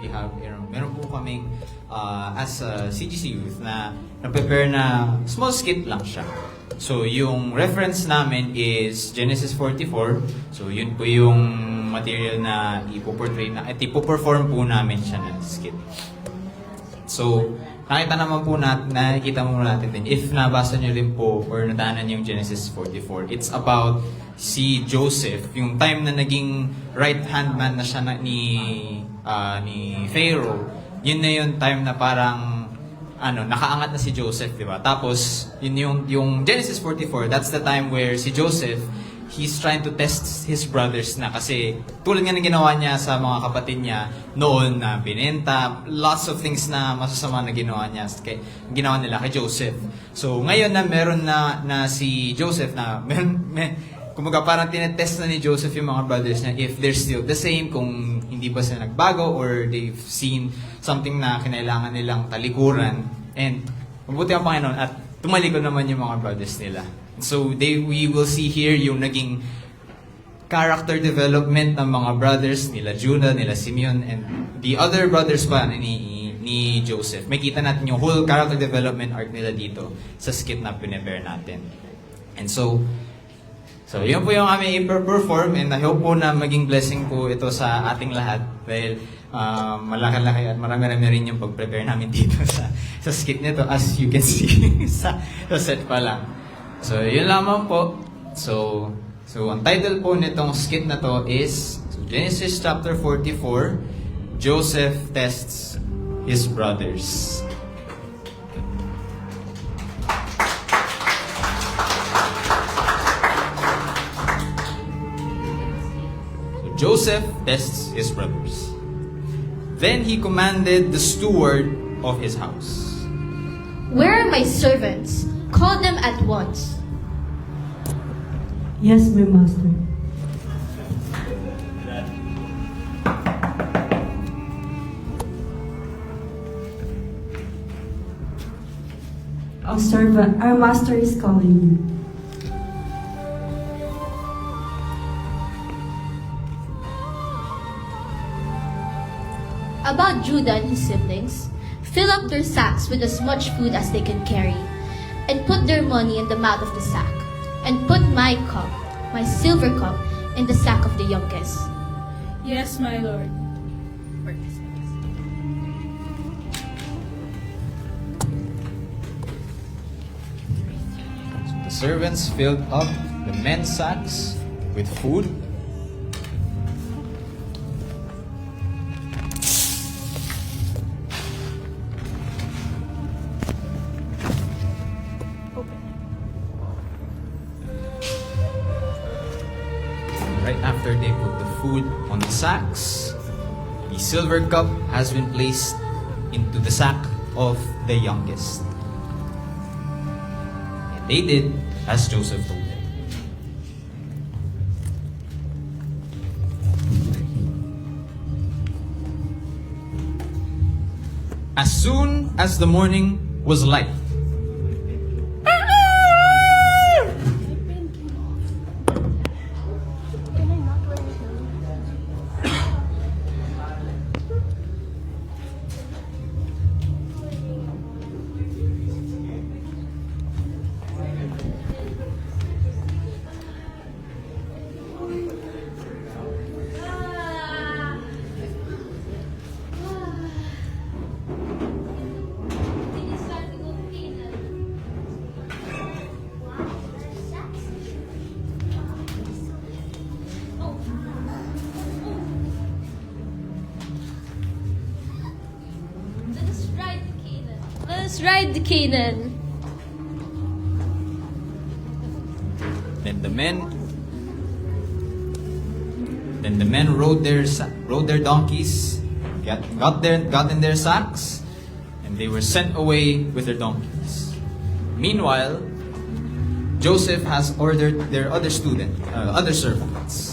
we have, meron po kaming as a CGC youth na prepare na small skit lang siya. So yung reference namin is Genesis 44. So yun po yung material na ipoportray na at ipoperform po namin siya ng skit. So nakikita mo natin din, if nabasa nyo rin po or natanan yung Genesis 44, it's about si Joseph, yung time na naging right-hand man na siya ni Pharaoh. Yun na yung time na parang nakaangat na si Joseph, di ba? Tapos yun yung Genesis 44, that's the time where si Joseph, he's trying to test his brothers na kasi tulad nga ng ginawa niya sa mga kapatid niya noon na binenta, lots of things na masasama na ginawa nila kay Joseph. So ngayon na meron na si Joseph na kumaga parang tinetest na ni Joseph yung mga brothers niya if they're still the same, kung hindi ba sila nagbago or they've seen something na kinailangan nilang talikuran. And mabuti ang Panginoon at tumalikod naman yung mga brothers nila. So we will see here yung naging character development ng mga brothers nila Judah, nila Simeon, and the other brothers pa ni Joseph. May kita natin yung whole character development arc nila dito sa skit na pinipare natin. And so yun po yung aming i-perform, and I hope po na maging blessing po ito sa ating lahat dahil malaki-laki at marami-rami rin yung pag-prepare namin dito sa skit nito, as you can see sa set pa lang. So, yun lamang po. So ang title po nitong skit na to is Genesis chapter 44, Joseph tests his brothers. So, Joseph tests his brothers. Then he commanded the steward of his house, "Where are my servants? Call them at once." Yes, my master. Our servant, our master is calling you. About Judah and his siblings, fill up their sacks with as much food as they can carry, and put their money in the mouth of the sack, and put my cup, my silver cup, in the sack of the youngest. Yes, my lord. So the servants filled up the men's sacks with food. Right after they put the food on the sacks, the silver cup has been placed into the sack of the youngest. And they did as Joseph told them. As soon as the morning was light, Let us ride to Canaan. Then the men rode their donkeys, got in their sacks, and they were sent away with their donkeys. Meanwhile, Joseph has ordered their other servants.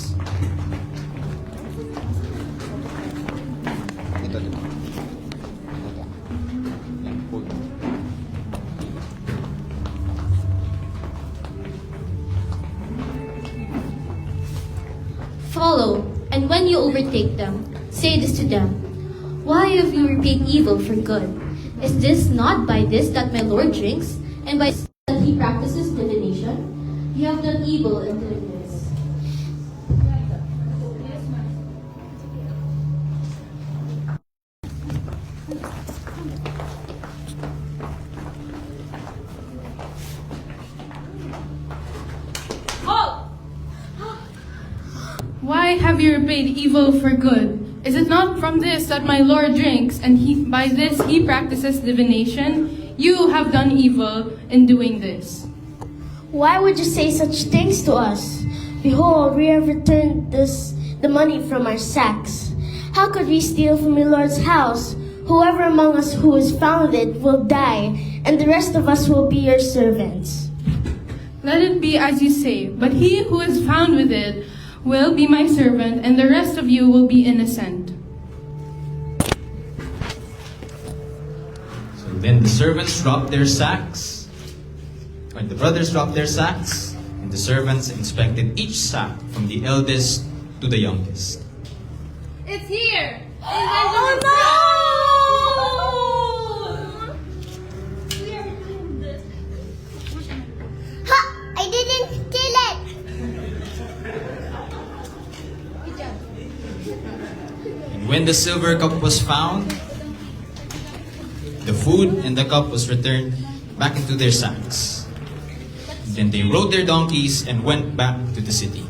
Follow, and when you overtake them, say this to them: Why have you repaid evil for good? Is this not by this that my Lord drinks, and by this that he practices divination? You have done evil in doing this. Why have you repaid evil for good? Is it not from this that my Lord drinks, and by this he practices divination? You have done evil in doing this. Why would you say such things to us? Behold, we have returned the money from our sacks. How could we steal from your Lord's house? Whoever among us who is found with it will die, and the rest of us will be your servants. Let it be as you say, but he who is found with it will be my servant, and the rest of you will be innocent. So then the servants dropped their sacks, when the brothers dropped their sacks, and the servants inspected each sack from the eldest to the youngest. It's here! Oh no! Ha! I didn't steal it! And when the silver cup was found, the food and the cup was returned back into their sacks. Then they rode their donkeys and went back to the city.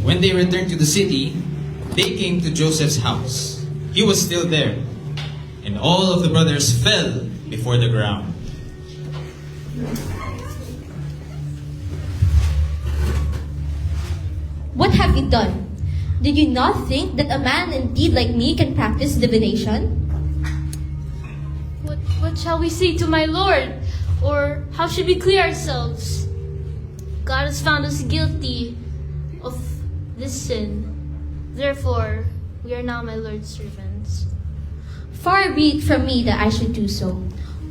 When they returned to the city, they came to Joseph's house. He was still there, and all of the brothers fell before the ground. What have you done? Did you not think that a man indeed like me can practice divination? What shall we say to my Lord? Or how should we clear ourselves? God has found us guilty of this sin. Therefore, we are now my Lord's servants. Far be it from me that I should do so.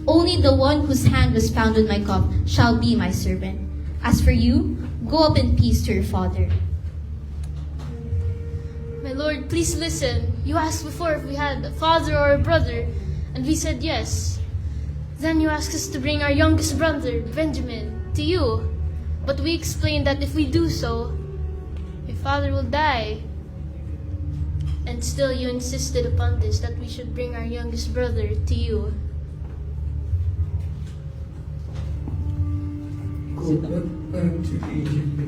Only the one whose hand was found with my cup shall be my servant. As for you, go up in peace to your father. My Lord, please listen. You asked before if we had a father or a brother, and we said yes. Then you asked us to bring our youngest brother, Benjamin, to you. But we explained that if we do so, your father will die. And still you insisted upon this, that we should bring our youngest brother to you. Go back to Egypt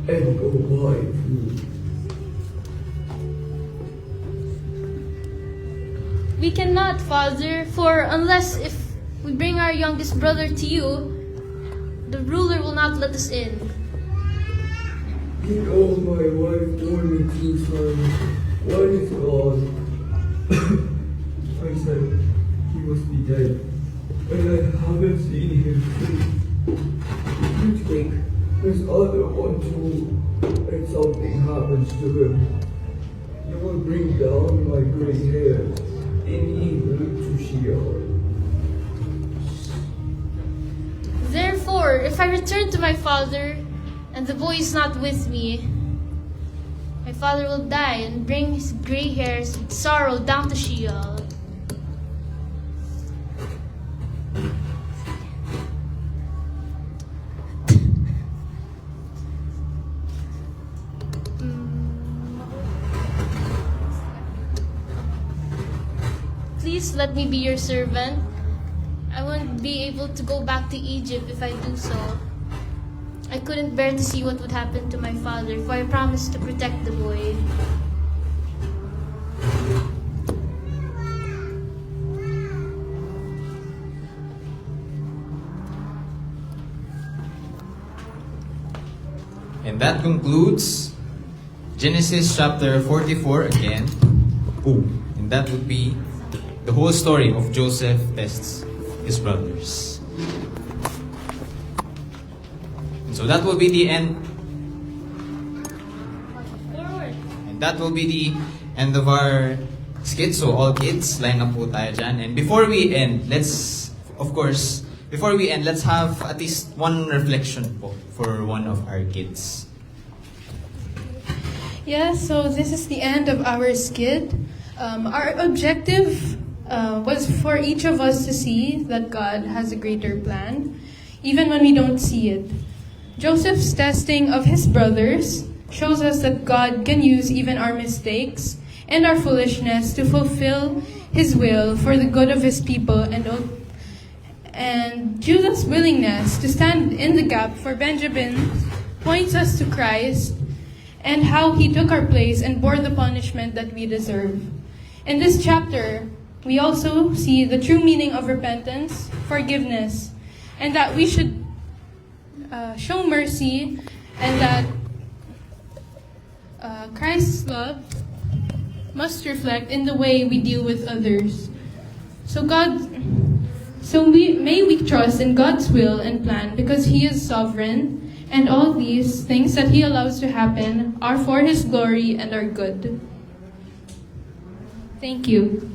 and go buy food. We cannot, Father, for unless if we bring our youngest brother to you, the ruler will not let us in. You know my wife told me two sons. One is gone. I said he must be dead, and I haven't seen him since. You think this other one too, and something happens to him, you will bring down my gray hairs in evil to Sheol. Therefore, if I return to my father, and the boy is not with me, my father will die and bring his gray hairs with sorrow down to Sheol. Please let me be your servant. I won't be able to go back to Egypt if I do so. I couldn't bear to see what would happen to my father, for I promised to protect the boy. And that concludes Genesis chapter 44 again. And that would be the whole story of Joseph tests his brothers. And so that will be the end. Forward. And that will be the end of our skit. So all kids, line up po tayo dyan. And before we end, let's have at least one reflection po for one of our kids. Yeah, so this is the end of our skit. Our objective was for each of us to see that God has a greater plan, even when we don't see it. Joseph's testing of his brothers shows us that God can use even our mistakes and our foolishness to fulfill his will for the good of his people, and Judah's willingness to stand in the gap for Benjamin points us to Christ and how he took our place and bore the punishment that we deserve. In this chapter, we also see the true meaning of repentance, forgiveness, and that we should show mercy, and that Christ's love must reflect in the way we deal with others. May we trust in God's will and plan, because He is sovereign, and all these things that He allows to happen are for His glory and our good. Thank you.